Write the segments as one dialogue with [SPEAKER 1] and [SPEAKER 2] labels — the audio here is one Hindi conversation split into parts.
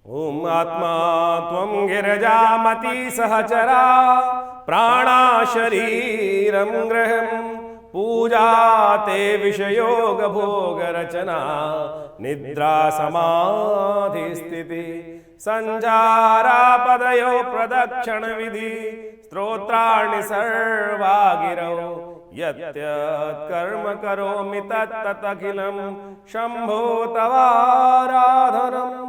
[SPEAKER 1] ओम आत्मा त्वं गिरजामति सहचरा प्राणा शरीरं गृहं पूजा ते विषयोग भोग रचना निद्रा समाधि स्थिति संजारा पदयो प्रदक्षिण विधि स्तोत्राणि सर्वा गिरौ यत् कर्म करोमि तत् अखिलं शंभो तवाराधनम्।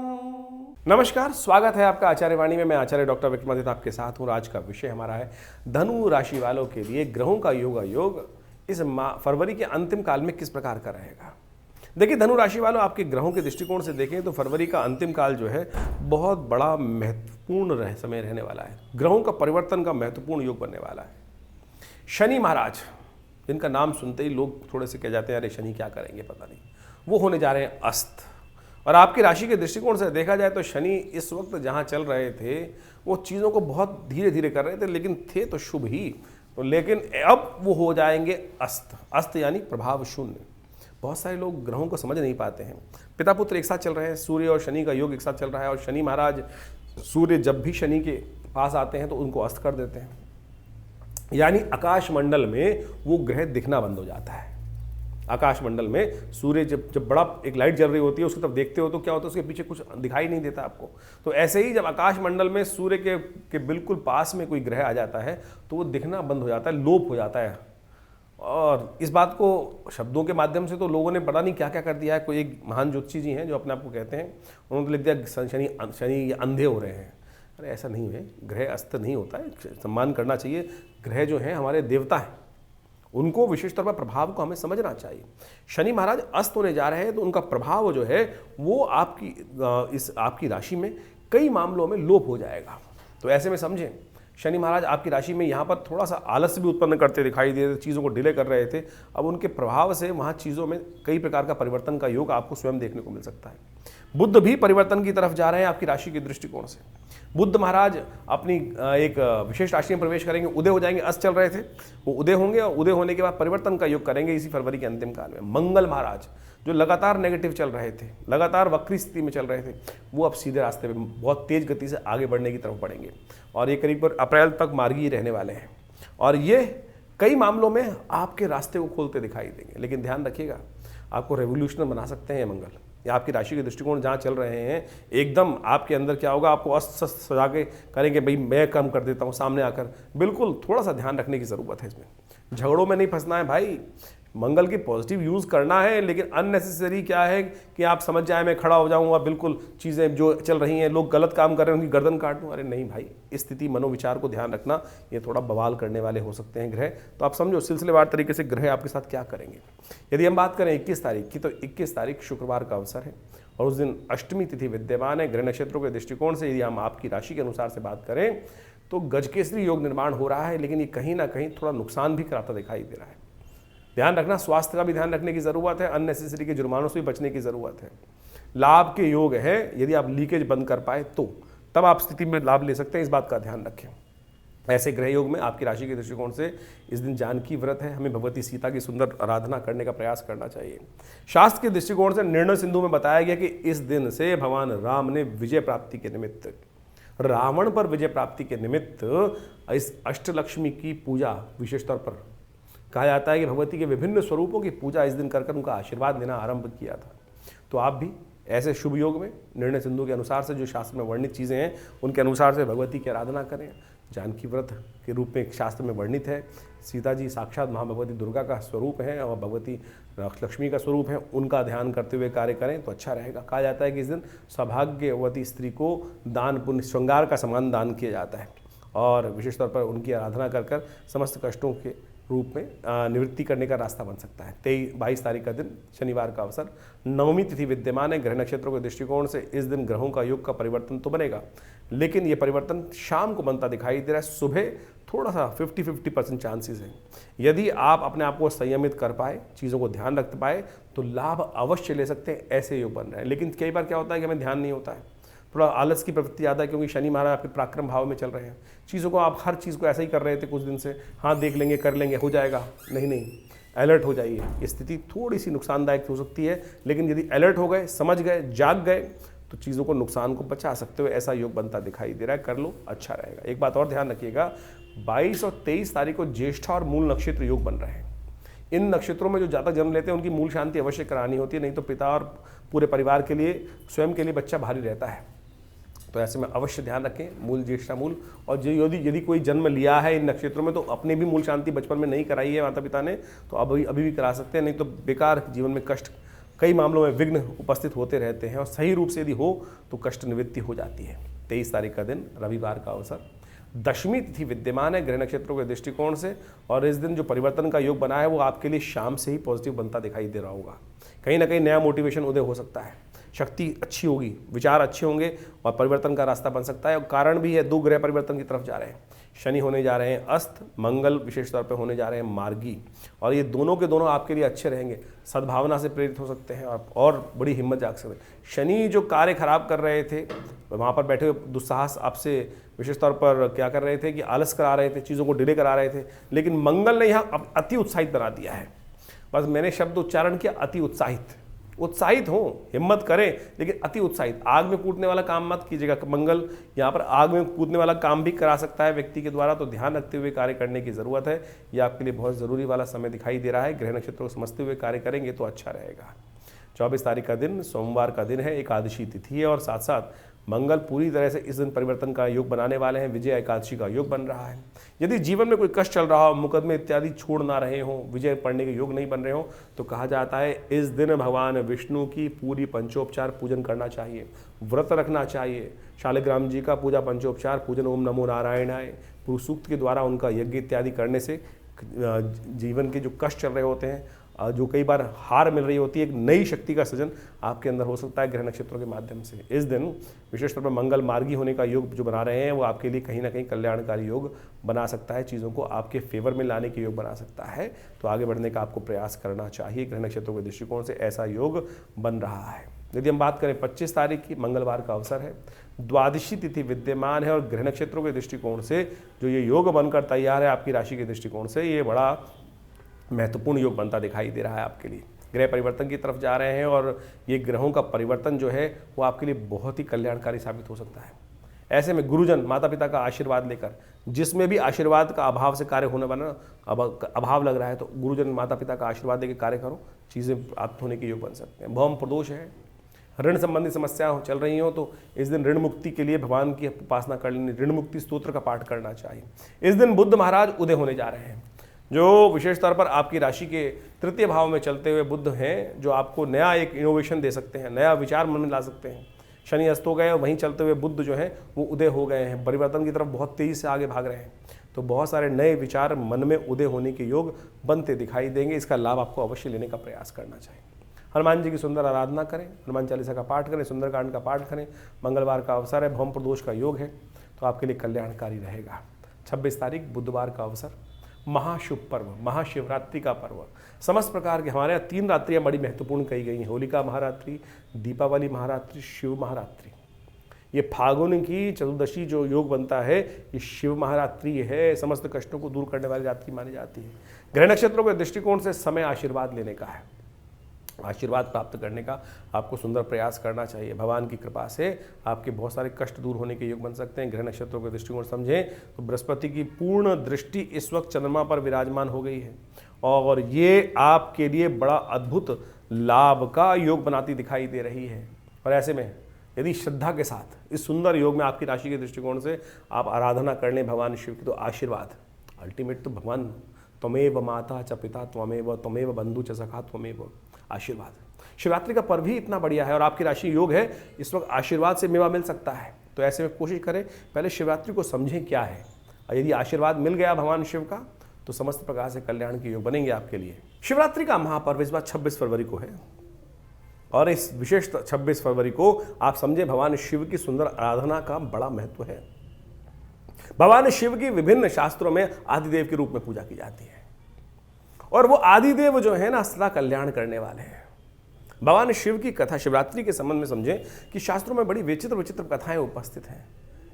[SPEAKER 1] नमस्कार, स्वागत है आपका आचार्य वाणी में। मैं आचार्य डॉक्टर विक्रमादित्य आपके साथ हूँ। आज का विषय हमारा है धनु राशि वालों के लिए ग्रहों का योग इस फरवरी के अंतिम काल में किस प्रकार का रहेगा। देखिए, धनु राशि वालों, आपके ग्रहों के दृष्टिकोण से देखें तो फरवरी का अंतिम काल जो है बहुत बड़ा महत्वपूर्ण समय रहने वाला है। ग्रहों का परिवर्तन का महत्वपूर्ण योग बनने वाला है। शनि महाराज, जिनका नाम सुनते ही लोग थोड़े से कह जाते हैं अरे शनि क्या करेंगे पता नहीं, वो होने जा रहे हैं अस्त। और आपकी राशि के दृष्टिकोण से देखा जाए तो शनि इस वक्त जहाँ चल रहे थे वो चीज़ों को बहुत धीरे धीरे कर रहे थे, लेकिन थे तो शुभ ही, लेकिन अब वो हो जाएंगे अस्त। अस्त यानी प्रभाव शून्य। बहुत सारे लोग ग्रहों को समझ नहीं पाते हैं। पिता पुत्र एक साथ चल रहे हैं, सूर्य और शनि का योग एक साथ चल रहा है, और शनि महाराज, सूर्य जब भी शनि के पास आते हैं तो उनको अस्त कर देते हैं, यानी आकाश मंडल में वो ग्रह दिखना बंद हो जाता है। आकाश मंडल में सूर्य जब बड़ा एक लाइट जल रही होती है उसकी तरफ देखते हो तो क्या होता है, उसके पीछे कुछ दिखाई नहीं देता आपको। तो ऐसे ही जब आकाश मंडल में सूर्य के बिल्कुल पास में कोई ग्रह आ जाता है तो वो दिखना बंद हो जाता है, लोप हो जाता है। और इस बात को शब्दों के माध्यम से तो लोगों ने पता नहीं क्या क्या कर दिया है। कोई एक महान ज्योतिषी जी हैं जो अपने आप को कहते हैं, उन्होंने लिख दिया शनि अंधे हो रहे हैं। अरे ऐसा नहीं है, ग्रह अस्त नहीं होता है, सम्मान करना चाहिए। ग्रह जो हैं हमारे देवता हैं, उनको विशेष तौर पर प्रभाव को हमें समझना चाहिए। शनि महाराज अस्त होने जा रहे हैं तो उनका प्रभाव जो है वो आपकी राशि में कई मामलों में लोप हो जाएगा। तो ऐसे में समझें, शनि महाराज आपकी राशि में यहाँ पर थोड़ा सा आलस्य भी उत्पन्न करते दिखाई दे रहे थे, चीज़ों को डिले कर रहे थे। अब उनके प्रभाव से वहाँ चीज़ों में कई प्रकार का परिवर्तन का योग आपको स्वयं देखने को मिल सकता है। बुध भी परिवर्तन की तरफ जा रहे हैं आपकी राशि के दृष्टिकोण से। बुध महाराज अपनी एक विशेष राशि में प्रवेश करेंगे, उदय हो जाएंगे। अस्त चल रहे थे, वो उदय होंगे और उदय होने के बाद परिवर्तन का योग करेंगे इसी फरवरी के अंतिम काल में। मंगल महाराज जो लगातार नेगेटिव चल रहे थे, लगातार वक्री स्थिति में चल रहे थे, वो अब सीधे रास्ते में बहुत तेज गति से आगे बढ़ने की तरफ बढ़ेंगे और ये करीब अप्रैल तक मार्गी रहने वाले हैं। और ये कई मामलों में आपके रास्ते को खोलते दिखाई देंगे। लेकिन ध्यान रखिएगा, आपको रेवोल्यूशनर बना सकते हैं मंगल। या आपकी राशि के दृष्टिकोण जहाँ चल रहे हैं, एकदम आपके अंदर क्या होगा, आपको अस्त सजा के करेंगे, भाई मैं कम कर देता हूँ सामने आकर। बिल्कुल थोड़ा सा ध्यान रखने की ज़रूरत है। इसमें झगड़ों में नहीं फंसना है भाई, मंगल की पॉजिटिव यूज़ करना है, लेकिन अननेसेसरी क्या है कि आप समझ जाए मैं खड़ा हो जाऊंगा, बिल्कुल चीज़ें जो चल रही हैं, लोग गलत काम कर रहे हैं उनकी गर्दन काट दूँ। अरे नहीं भाई, स्थिति मनोविचार को ध्यान रखना, ये थोड़ा बवाल करने वाले हो सकते हैं ग्रह। तो आप समझो सिलसिलेवार तरीके से ग्रह आपके साथ क्या करेंगे। यदि हम बात करें 21 तारीख की, तो 21 तारीख शुक्रवार का अवसर है और उस दिन अष्टमी तिथि विद्यमान है। ग्रह नक्षत्रों के दृष्टिकोण से यदि हम आपकी राशि के अनुसार से बात करें तो गजकेसरी योग निर्माण हो रहा है, लेकिन ये कहीं ना कहीं थोड़ा नुकसान भी कराता दिखाई दे रहा है। ध्यान रखना, स्वास्थ्य का भी ध्यान रखने की ज़रूरत है, अननेसेसरी के जुर्मानों से भी बचने की ज़रूरत है। लाभ के योग है, यदि आप लीकेज बंद कर पाए तो तब आप स्थिति में लाभ ले सकते हैं, इस बात का ध्यान रखें। ऐसे ग्रह योग में आपकी राशि के दृष्टिकोण से इस दिन जानकी व्रत है, हमें भगवती सीता की सुंदर आराधना करने का प्रयास करना चाहिए। शास्त्र के दृष्टिकोण से निर्णय सिंधु में बताया गया कि इस दिन से भगवान राम ने विजय प्राप्ति के निमित्त, रावण पर विजय प्राप्ति के निमित्त इस अष्टलक्ष्मी की पूजा विशेष तौर पर कहा जाता है कि भगवती के विभिन्न स्वरूपों की पूजा इस दिन कर उनका आशीर्वाद देना आरंभ किया था। तो आप भी ऐसे शुभ योग में निर्णय सिंधु के अनुसार से जो शास्त्र में वर्णित चीज़ें हैं उनके अनुसार से भगवती की आराधना करें। जानकी व्रत के रूप में एक शास्त्र में वर्णित है। सीता जी साक्षात महाभगवती दुर्गा का स्वरूप है और भगवती लक्ष्मी का स्वरूप है, उनका ध्यान करते हुए कार्य करें तो अच्छा रहेगा। कहा जाता है कि इस दिन सौभाग्यवती स्त्री को दान पुण्य श्रृंगार का समान दान किया जाता है और विशेष तौर पर उनकी आराधना कर समस्त कष्टों के रूप में निवृत्ति करने का रास्ता बन सकता है। 22 तारीख का दिन शनिवार का अवसर, नवमी तिथि विद्यमान है। ग्रह नक्षत्रों के दृष्टिकोण से इस दिन ग्रहों का योग का परिवर्तन तो बनेगा, लेकिन ये परिवर्तन शाम को बनता दिखाई दे रहा है। सुबह थोड़ा सा 50-50% चांसेस हैं। यदि आप अपने आप को संयमित कर पाए, चीज़ों को ध्यान रख पाए तो लाभ अवश्य ले सकते हैं। ऐसे योग बन रहे हैं। लेकिन कई बार क्या होता है कि हमें ध्यान नहीं होता है, थोड़ा आलस की प्रवृत्ति ज़्यादा है, क्योंकि शनि महाराज आपके पराक्रम भाव में चल रहे हैं। चीज़ों को आप हर चीज़ को ऐसा ही कर रहे थे कुछ दिन से, हाँ देख लेंगे, कर लेंगे, हो जाएगा। नहीं, अलर्ट हो जाइए। ये स्थिति थोड़ी सी नुकसानदायक हो सकती है, लेकिन यदि अलर्ट हो गए, समझ गए, जाग गए तो चीज़ों को, नुकसान को बचा सकते हो, ऐसा योग बनता दिखाई दे रहा है। कर लो, अच्छा रहेगा। एक बात और ध्यान रखिएगा, 22 और 23 तारीख को ज्येष्ठा और मूल नक्षत्र योग बन रहे हैं। इन नक्षत्रों में जो जातक जन्म लेते हैं उनकी मूल शांति अवश्य करानी होती है, नहीं तो पिता और पूरे परिवार के लिए, स्वयं के लिए बच्चा भारी रहता है। तो ऐसे में अवश्य ध्यान रखें, मूल, ज्येष्ठा मूल। और यदि कोई जन्म लिया है इन नक्षत्रों में तो अपने भी मूल शांति बचपन में नहीं कराई है माता पिता ने, तो अभी भी करा सकते हैं, नहीं तो बेकार जीवन में कष्ट, कई मामलों में विघ्न उपस्थित होते रहते हैं और सही रूप से यदि हो तो कष्ट निवृत्ति हो जाती है। 23 तारीख का दिन रविवार का अवसर, दशमी तिथि विद्यमान है ग्रह नक्षत्रों के दृष्टिकोण से, और इस दिन जो परिवर्तन का योग बना है वो आपके लिए शाम से ही पॉजिटिव बनता दिखाई दे रहा होगा। कहीं ना कहीं नया मोटिवेशन उदय हो सकता है, शक्ति अच्छी होगी, विचार अच्छे होंगे और परिवर्तन का रास्ता बन सकता है। और कारण भी है, 2 ग्रह परिवर्तन की तरफ जा रहे हैं। शनि होने जा रहे हैं अस्त, मंगल विशेष तौर पे होने जा रहे हैं मार्गी, और ये दोनों के दोनों आपके लिए अच्छे रहेंगे। सद्भावना से प्रेरित हो सकते हैं और बड़ी हिम्मत जाग सकते हैं। शनि जो कार्य खराब कर रहे थे, वहाँ पर बैठे हुए दुस्साहस आपसे विशेष तौर पर क्या कर रहे थे कि आलस करा रहे थे, चीज़ों को डिले करा रहे थे, लेकिन मंगल ने यहाँ अति उत्साहित बना दिया है। बस मैंने शब्द उच्चारण किया, अति उत्साहित। उत्साहित हो, हिम्मत करें, लेकिन अति उत्साहित। आग में कूदने वाला काम मत कीजिएगा। मंगल यहाँ पर आग में कूदने वाला काम भी करा सकता है व्यक्ति के द्वारा, तो ध्यान रखते हुए कार्य करने की ज़रूरत है। ये आपके लिए बहुत ज़रूरी वाला समय दिखाई दे रहा है। ग्रह नक्षत्रों को समझते हुए कार्य करेंगे तो अच्छा रहेगा। 24 तारीख का दिन सोमवार का दिन है, एकादशी तिथि है, और साथ साथ मंगल पूरी तरह से इस दिन परिवर्तन का योग बनाने वाले हैं। विजय एकादशी का योग बन रहा है। यदि जीवन में कोई कष्ट चल रहा हो, मुकदमे इत्यादि छोड़ ना रहे हो, विजय पढ़ने के योग नहीं बन रहे हो, तो कहा जाता है इस दिन भगवान विष्णु की पूरी पंचोपचार पूजन करना चाहिए, व्रत रखना चाहिए। शालिग्राम जी का पूजा पंचोपचार पूजन, ओम नमो नारायणाय पूर्व सूक्त के द्वारा उनका यज्ञ इत्यादि करने से जीवन के जो कष्ट चल रहे होते हैं, जो कई बार हार मिल रही होती है, एक नई शक्ति का सृजन आपके अंदर हो सकता है ग्रह नक्षत्रों के माध्यम से। इस दिन विशेष तौर पर मंगल मार्गी होने का योग जो बना रहे हैं वो आपके लिए कहीं ना कहीं कल्याणकारी योग बना सकता है, चीज़ों को आपके फेवर में लाने के योग बना सकता है। तो आगे बढ़ने का आपको प्रयास करना चाहिए। ग्रह नक्षत्रों के दृष्टिकोण से ऐसा योग बन रहा है। यदि हम बात करें 25 तारीख की, मंगलवार का अवसर है, द्वादशी तिथि विद्यमान है, और ग्रह नक्षत्रों के दृष्टिकोण से जो ये योग बनकर तैयार है आपकी राशि के दृष्टिकोण से, ये बड़ा महत्वपूर्ण योग बनता दिखाई दे रहा है आपके लिए। ग्रह परिवर्तन की तरफ जा रहे हैं और ये ग्रहों का परिवर्तन जो है वो आपके लिए बहुत ही कल्याणकारी साबित हो सकता है। ऐसे में गुरुजन, माता पिता का आशीर्वाद लेकर, जिसमें भी आशीर्वाद का अभाव से कार्य होने वाला अभाव लग रहा है, तो गुरुजन माता पिता का आशीर्वाद लेकर कार्य करो, चीज़ें प्राप्त होने के योग बन सकते हैं। भौम प्रदोष है, ऋण संबंधी समस्याएं चल रही हो तो इस दिन ऋण मुक्ति के लिए भगवान की उपासना कर लेनी, ऋण मुक्ति स्तोत्र का पाठ करना चाहिए। इस दिन बुद्ध महाराज उदय होने जा रहे हैं, जो विशेष तौर पर आपकी राशि के तृतीय भाव में चलते हुए बुद्ध हैं, जो आपको नया एक इनोवेशन दे सकते हैं, नया विचार मन में ला सकते हैं। शनि अस्त हो गए, वहीं चलते हुए बुद्ध जो है वो उदय हो गए हैं, परिवर्तन की तरफ बहुत तेज़ी से आगे भाग रहे हैं। तो बहुत सारे नए विचार मन में उदय होने के योग बनते दिखाई देंगे। इसका लाभ आपको अवश्य लेने का प्रयास करना चाहिए। हनुमान जी की सुंदर आराधना करें, हनुमान चालीसा का पाठ करें, सुंदरकांड का पाठ करें। मंगलवार का अवसर है, भौम प्रदोष का योग है, तो आपके लिए कल्याणकारी रहेगा। 26 तारीख बुधवार का अवसर, महाशुभ पर्व, महाशिवरात्रि का पर्व। समस्त प्रकार के हमारे यहाँ 3 रात्रियाँ बड़ी महत्वपूर्ण कही गई हैं, होलिका महारात्रि, दीपावली महारात्रि, शिव महारात्रि। ये फागुन की चतुर्दशी जो योग बनता है ये शिव महारात्रि है, समस्त कष्टों को दूर करने वाली रात्रि मानी जाती है। ग्रह नक्षत्रों के दृष्टिकोण से समय आशीर्वाद लेने का है, आशीर्वाद प्राप्त करने का आपको सुंदर प्रयास करना चाहिए। भगवान की कृपा से आपके बहुत सारे कष्ट दूर होने के योग बन सकते हैं। ग्रह नक्षत्रों के दृष्टिकोण समझें तो बृहस्पति की पूर्ण दृष्टि इस वक्त चंद्रमा पर विराजमान हो गई है और ये आपके लिए बड़ा अद्भुत लाभ का योग बनाती दिखाई दे रही है। और ऐसे में यदि श्रद्धा के साथ इस सुंदर योग में आपकी राशि के दृष्टिकोण से आप आराधना कर लें भगवान शिव की, तो आशीर्वाद अल्टीमेट तो भगवान त्वमेव माता च पिता त्वमेव बंधु च सखा त्वमेव, आशीर्वाद। शिवरात्रि का पर्व ही इतना बढ़िया है और आपकी राशि योग है, इस वक्त आशीर्वाद से मेवा मिल सकता है। तो ऐसे में कोशिश करें पहले शिवरात्रि को समझें क्या है, और यदि आशीर्वाद मिल गया भगवान शिव का तो समस्त प्रकार से कल्याण के योग बनेंगे आपके लिए। शिवरात्रि का महापर्व इस बार 26 फरवरी को है और इस विशेष 26 फरवरी को आप समझे भगवान शिव की सुंदर आराधना का बड़ा महत्व है। भगवान शिव की विभिन्न शास्त्रों में आदिदेव के रूप में पूजा की जाती है और वो आदिदेव जो है ना सदा कल्याण करने वाले हैं। भगवान शिव की कथा शिवरात्रि के संबंध में समझें कि शास्त्रों में बड़ी विचित्र विचित्र कथाएं उपस्थित हैं।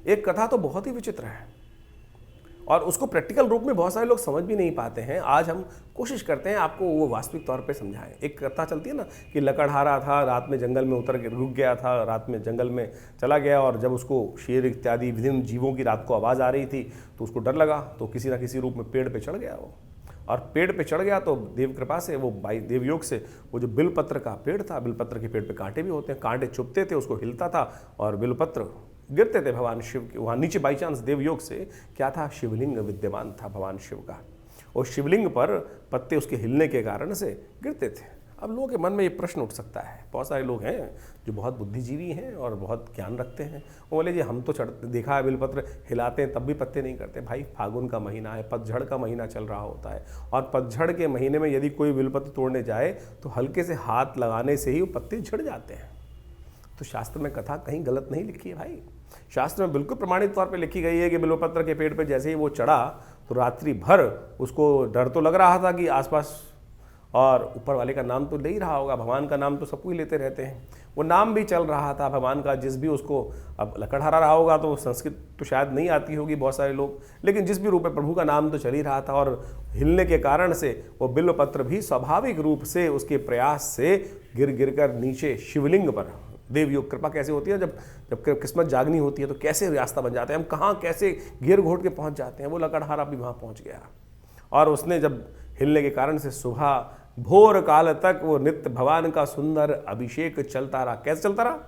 [SPEAKER 1] एक कथा तो बहुत ही विचित्र है, और उसको प्रैक्टिकल रूप में बहुत सारे लोग समझ भी नहीं पाते हैं। आज हम कोशिश करते हैं आपको वो वास्तविक तौर पे समझाएं। एक कथा चलती है ना कि लकड़हारा था, रात में जंगल में उतर के रुक गया था, रात में जंगल में चला गया, और जब उसको शेर इत्यादि विभिन्न जीवों की रात को आवाज़ आ रही थी तो उसको डर लगा, तो किसी ना किसी रूप में पेड़ पर चढ़ गया वो, और पेड़ पे चढ़ गया तो देव कृपा से वो देवयोग से वो जो बिलपत्र का पेड़ था, बिलपत्र के पेड़ पे कांटे भी होते हैं, कांटे चुभते थे, उसको हिलता था और बिलपत्र गिरते थे भगवान शिव के वहाँ नीचे। बाई चांस देवयोग से क्या था, शिवलिंग विद्यमान था भगवान शिव का, और शिवलिंग पर पत्ते उसके हिलने के कारण से गिरते थे। अब लोगों के मन में ये प्रश्न उठ सकता है, बहुत सारे लोग हैं जो बहुत बुद्धिजीवी हैं और बहुत ज्ञान रखते हैं, वो बोले जी हम तो चढ़ते देखा है बिलपत्र हिलाते हैं तब भी पत्ते नहीं करते। भाई फागुन का महीना है, पतझड़ का महीना चल रहा होता है, और पतझड़ के महीने में यदि कोई बिलपत्र तोड़ने जाए तो हल्के से हाथ लगाने से ही वो पत्ते झड़ जाते हैं। तो शास्त्र में कथा कहीं गलत नहीं लिखी है भाई, शास्त्र में बिल्कुल प्रमाणित तौर पे लिखी गई है कि बिल्वपत्र के पेड़ पे जैसे ही वो चढ़ा तो रात्रि भर उसको डर तो लग रहा था कि आसपास, और ऊपर वाले का नाम तो ले ही रहा होगा, भगवान का नाम तो सब कोई लेते रहते हैं, वो नाम भी चल रहा था भगवान का, जिस भी उसको, अब लकड़हारा रहा होगा तो संस्कृत तो शायद नहीं आती होगी बहुत सारे लोग, लेकिन जिस भी रूप में प्रभु का नाम तो चल ही रहा था, और हिलने के कारण से वो बिल्वपत्र भी स्वाभाविक रूप से उसके प्रयास से गिर गिर कर नीचे शिवलिंग पर, देवयोग कृपा कैसे होती है, जब जब किस्मत जागनी होती है तो कैसे रास्ता बन जाते हैं, हम कहाँ कैसे घेर घोट के पहुँच जाते हैं। वो लकड़हारा भी वहाँ पहुँच गया, और उसने जब हिलने के कारण से सुबह भोर काल तक वो नित्य भगवान का सुंदर अभिषेक चलता रहा। कैसे चलता रहा,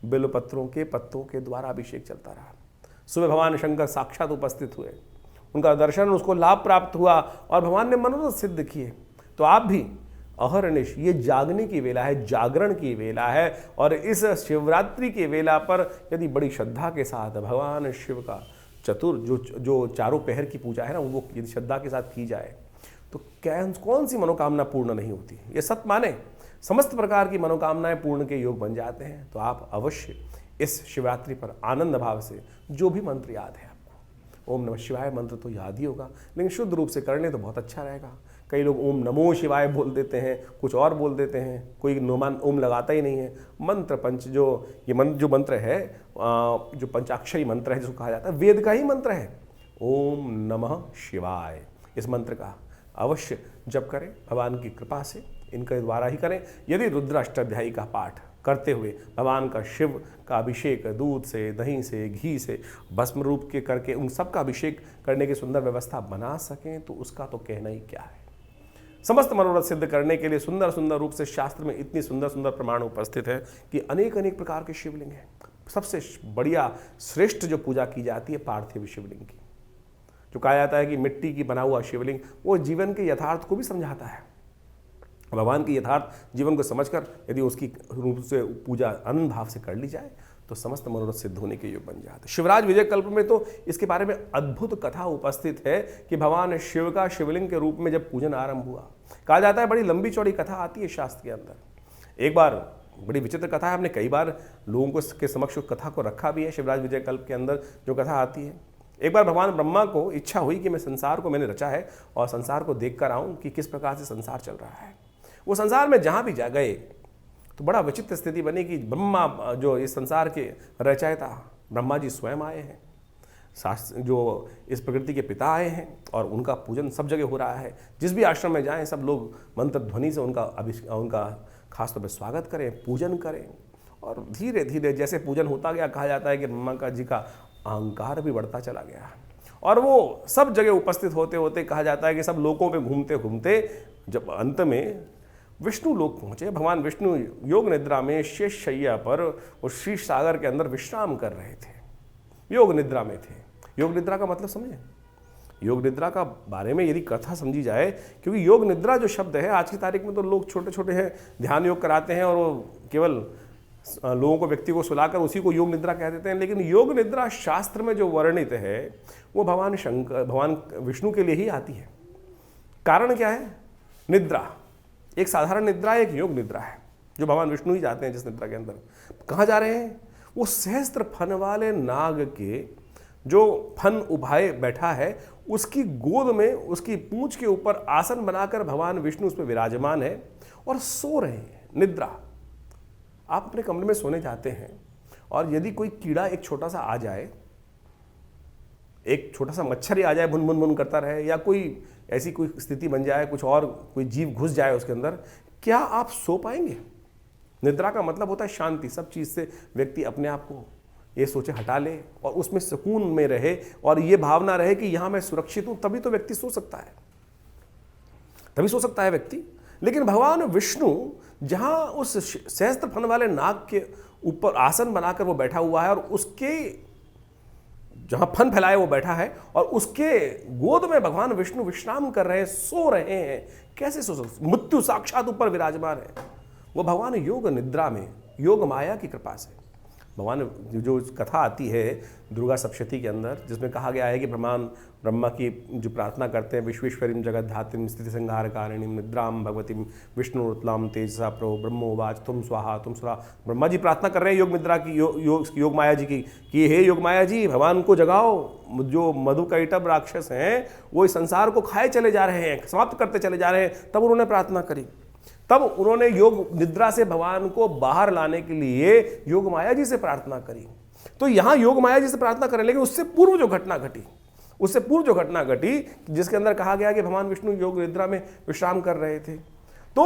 [SPEAKER 1] बिल्वपत्रों के पत्तों के द्वारा अभिषेक चलता रहा। सुबह भगवान शंकर साक्षात उपस्थित हुए, उनका दर्शन, उसको लाभ प्राप्त हुआ और भगवान ने मनोरथ सिद्ध किए। तो आप भी अहरनिश, ये जागने की वेला है, जागरण की वेला है, और इस शिवरात्रि की वेला पर यदि बड़ी श्रद्धा के साथ भगवान शिव का जो चारों पहर की पूजा है ना, वो यदि श्रद्धा के साथ की जाए तो कौन सी मनोकामना पूर्ण नहीं होती। ये सत माने, समस्त प्रकार की मनोकामनाएं पूर्ण के योग बन जाते हैं। तो आप अवश्य इस शिवरात्रि पर आनंद भाव से जो भी मंत्र याद है आपको, ओम नमः शिवाय मंत्र तो याद ही होगा, लेकिन शुद्ध रूप से कर लें तो बहुत अच्छा रहेगा। कई लोग ओम नमो शिवाय बोल देते हैं, कुछ और बोल देते हैं, कोई नोमान ओम लगाता ही नहीं है। मंत्र पंच जो मंत्र है, जो पंचाक्षरी मंत्र है जिसको कहा जाता है, वेद का ही मंत्र है, ओम नमः शिवाय। इस मंत्र का अवश्य जप करें, भगवान की कृपा से इनके द्वारा ही करें। यदि रुद्र अष्टाध्यायी का पाठ करते हुए भगवान का शिव का अभिषेक दूध से, दही से, घी से, भस्म रूप के करके उन सब का अभिषेक करने की सुंदर व्यवस्था बना सकें तो उसका तो कहना ही क्या है। समस्त मनोरथ सिद्ध करने के लिए सुंदर सुंदर रूप से शास्त्र में इतनी सुंदर सुंदर प्रमाण उपस्थित है कि अनेक अनेक प्रकार के शिवलिंग हैं। सबसे बढ़िया श्रेष्ठ जो पूजा की जाती है पार्थिव शिवलिंग की, जो कहा जाता है कि मिट्टी की बना हुआ शिवलिंग वो जीवन के यथार्थ को भी समझाता है। भगवान के यथार्थ जीवन को समझकर यदि उसकी रूप से पूजा आनंद भाव से कर ली जाए तो समस्त मनोरथ सिद्ध होने के योग बन जाते। शिवराज विजय कल्प में तो इसके बारे में अद्भुत कथा उपस्थित है कि भगवान शिव का शिवलिंग के रूप में जब पूजन आरंभ हुआ, कहा जाता है बड़ी लंबी चौड़ी कथा आती है शास्त्र के अंदर। एक बार बड़ी विचित्र कथा है, हमने कई बार लोगों को के समक्ष कथा को रखा भी है। शिवराज विजय कल्प के अंदर जो कथा आती है, एक बार भगवान ब्रह्मा को इच्छा हुई कि मैं संसार को मैंने रचा है और संसार को देख कर आऊँ कि किस प्रकार से संसार चल रहा है। वो संसार में जहाँ भी जा गए तो बड़ा विचित्र स्थिति बनी कि ब्रह्मा जो इस संसार के रचयिता ब्रह्मा जी स्वयं आए हैं, शास्त्र जो इस प्रकृति के पिता आए हैं, और उनका पूजन सब जगह हो रहा है। जिस भी आश्रम में जाएं सब लोग मंत्र ध्वनि से उनका खासतौर पर स्वागत करें, पूजन करें। और धीरे धीरे जैसे पूजन होता गया, कहा जाता है कि ब्रह्मा का जी का अहंकार भी बढ़ता चला गया, और वो सब जगह उपस्थित होते होते कहा जाता है कि सब लोकों पे घूमते घूमते जब अंत में विष्णु लोक पहुँचे, भगवान विष्णु योग निद्रा में शेष शैया पर उस शीश सागर के अंदर विश्राम कर रहे थे, योग निद्रा में थे। योग निद्रा का मतलब समझे, योग निद्रा का बारे में यदि कथा समझी जाए, क्योंकि योग निद्रा जो शब्द है आज की तारीख में तो लोग छोटे छोटे हैं ध्यान योग कराते हैं और वो केवल लोगों को, व्यक्ति को सुलाकर उसी को योग निद्रा कह देते हैं। लेकिन योग निद्रा शास्त्र में जो वर्णित है वो भगवान विष्णु के लिए ही आती है। कारण क्या है, निद्रा एक साधारण निद्रा, एक योग निद्रा है जो भगवान विष्णु ही जाते हैं जिस निद्रा के अंदर। कहाँ जा रहे हैं, वो सहस्त्र फन वाले नाग के जो फन उभाए बैठा है उसकी गोद में, उसकी पूंछ के ऊपर आसन बनाकर भगवान विष्णु उस पर विराजमान है और सो रहे हैं। निद्रा, आप अपने कमरे में सोने जाते हैं और यदि कोई कीड़ा एक छोटा सा आ जाए एक छोटा सा मच्छर ही आ जाए, भुन भुन भुन करता रहे, या कोई ऐसी कोई स्थिति बन जाए, कुछ और कोई जीव घुस जाए उसके अंदर, क्या आप सो पाएंगे? निद्रा का मतलब होता है शांति। सब चीज़ से व्यक्ति अपने आप को ये सोचे हटा ले और उसमें सुकून में रहे और ये भावना रहे कि यहाँ मैं सुरक्षित हूँ, तभी तो व्यक्ति सो सकता है, तभी सो सकता है व्यक्ति। लेकिन भगवान विष्णु जहाँ उस सहस्त्र फन वाले नाग के ऊपर आसन बनाकर वो बैठा हुआ है और उसके जहाँ फन फैलाए वो बैठा है और उसके गोद में भगवान विष्णु विश्राम कर रहे हैं, सो रहे हैं। कैसे सो सकते? मृत्यु साक्षात ऊपर विराजमान है। वो भगवान योग निद्रा में, योग माया की कृपा से, भगवान जो कथा आती है दुर्गा सप्तशती के अंदर, जिसमें कहा गया है कि ब्रह्मा की जो प्रार्थना करते हैं, विश्वेश्वरीं जगद्धात्रीं स्थिति संहार कारिणीं निद्रां भगवतीं विष्णुरुतलां तेजसा प्रो ब्रह्मोवाच तुम स्वाहा तुम स्वाहा। ब्रह्मा जी प्रार्थना कर रहे हैं योग निद्रा की, योग माया जी की, कि हे योग माया जी भगवान को जगाओ। जो मधुकैटभ राक्षस हैं वो इस संसार को खाए चले जा रहे हैं, समाप्त करते चले जा रहे हैं। तब उन्होंने प्रार्थना करी, तब उन्होंने योग निद्रा से भगवान को बाहर लाने के लिए योग माया जी से प्रार्थना करी। तो यहां योग माया जी से प्रार्थना करें, लेकिन उससे पूर्व जो घटना घटी, उससे पूर्व जो घटना घटी जिसके अंदर कहा गया कि भगवान विष्णु योग निद्रा में विश्राम कर रहे थे, तो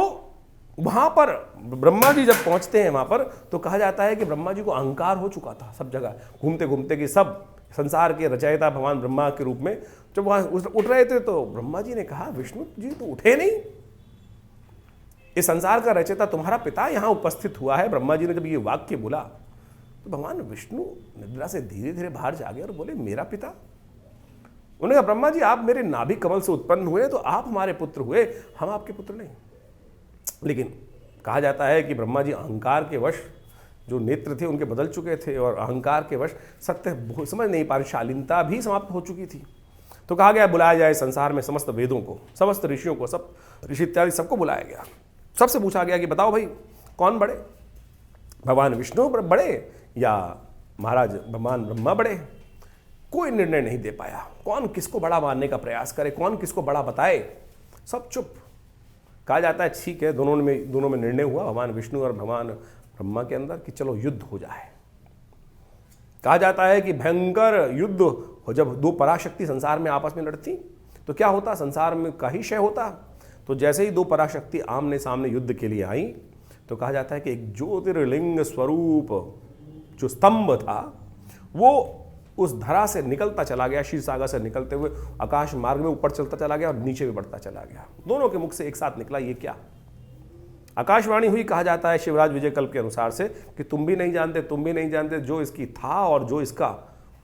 [SPEAKER 1] वहां पर ब्रह्मा जी जब पहुंचते हैं वहां पर, तो कहा जाता है कि ब्रह्मा जी को अहंकार हो चुका था सब जगह घूमते घूमते, कि सब संसार के रचयिता भगवान ब्रह्मा के रूप में जब वहां उठ रहे थे, तो ब्रह्मा जी ने कहा विष्णु जी तो उठे नहीं, इस संसार का रचयिता तुम्हारा पिता यहां उपस्थित हुआ है। ब्रह्मा जी ने जब ये वाक्य बोला तो भगवान विष्णु निद्रा से धीरे धीरे बाहर जागे और बोले मेरा पिता? उन्होंने कहा ब्रह्मा जी आप मेरे नाभि कमल से उत्पन्न हुए तो आप हमारे पुत्र हुए, हम आपके पुत्र नहीं। लेकिन कहा जाता है कि ब्रह्मा जी अहंकार के वश, जो नेत्र थे उनके बदल चुके थे और अहंकार के वश सत्य समझ नहीं पा रहे, शालीनता भी समाप्त हो चुकी थी। तो कहा गया बुलाया जाए संसार में समस्त वेदों को, समस्त ऋषियों को, सब ऋषि इत्यादि सबको बुलाया गया। सबसे पूछा गया कि बताओ भाई कौन बड़े, भगवान विष्णु बड़े या महाराज भगवान ब्रह्मा बड़े? कोई निर्णय नहीं दे पाया, कौन किसको बड़ा मानने का प्रयास करे, कौन किसको बड़ा बताए, सब चुप। कहा जाता है ठीक है, दोनों में निर्णय हुआ भगवान विष्णु और भगवान ब्रह्मा के अंदर कि चलो युद्ध हो जाए। कहा जाता है कि भयंकर युद्ध हो, जब दो पराशक्ति संसार में आपस में लड़ती तो क्या होता, संसार में का ही क्षय होता। तो जैसे ही दो पराशक्ति आमने सामने युद्ध के लिए आई, तो कहा जाता है कि एक ज्योतिर्लिंग स्वरूप जो स्तंभ था वो उस धरा से निकलता चला गया, क्षीर सागर से निकलते हुए आकाश मार्ग में ऊपर चलता चला गया और नीचे भी बढ़ता चला गया। दोनों के मुख से एक साथ निकला, ये क्या? आकाशवाणी हुई, कहा जाता है शिवराज विजय कल्प के अनुसार से, कि तुम भी नहीं जानते, तुम भी नहीं जानते, जो इसकी था और जो इसका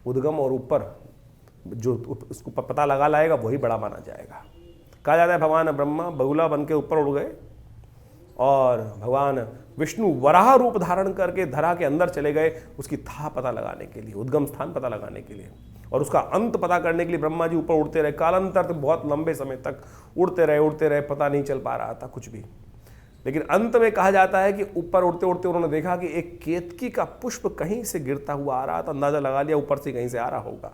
[SPEAKER 1] उद्गम और ऊपर जो उसको पता लगा लाएगा वही बड़ा माना जाएगा। कहा जाता है भगवान ब्रह्मा बगुला बन के ऊपर उड़ गए और भगवान विष्णु वराह रूप धारण करके धरा के अंदर चले गए, उसकी था पता लगाने के लिए, उद्गम स्थान पता लगाने के लिए, और उसका अंत पता करने के लिए ब्रह्मा जी ऊपर उड़ते रहे। कालांतर तक बहुत लंबे समय तक उड़ते रहे, पता नहीं चल पा रहा था कुछ भी। लेकिन अंत में कहा जाता है कि ऊपर उड़ते उड़ते उन्होंने देखा कि एक केतकी का पुष्प कहीं से गिरता हुआ आ रहा था। अंदाजा लगा लिया ऊपर से कहीं से आ रहा होगा,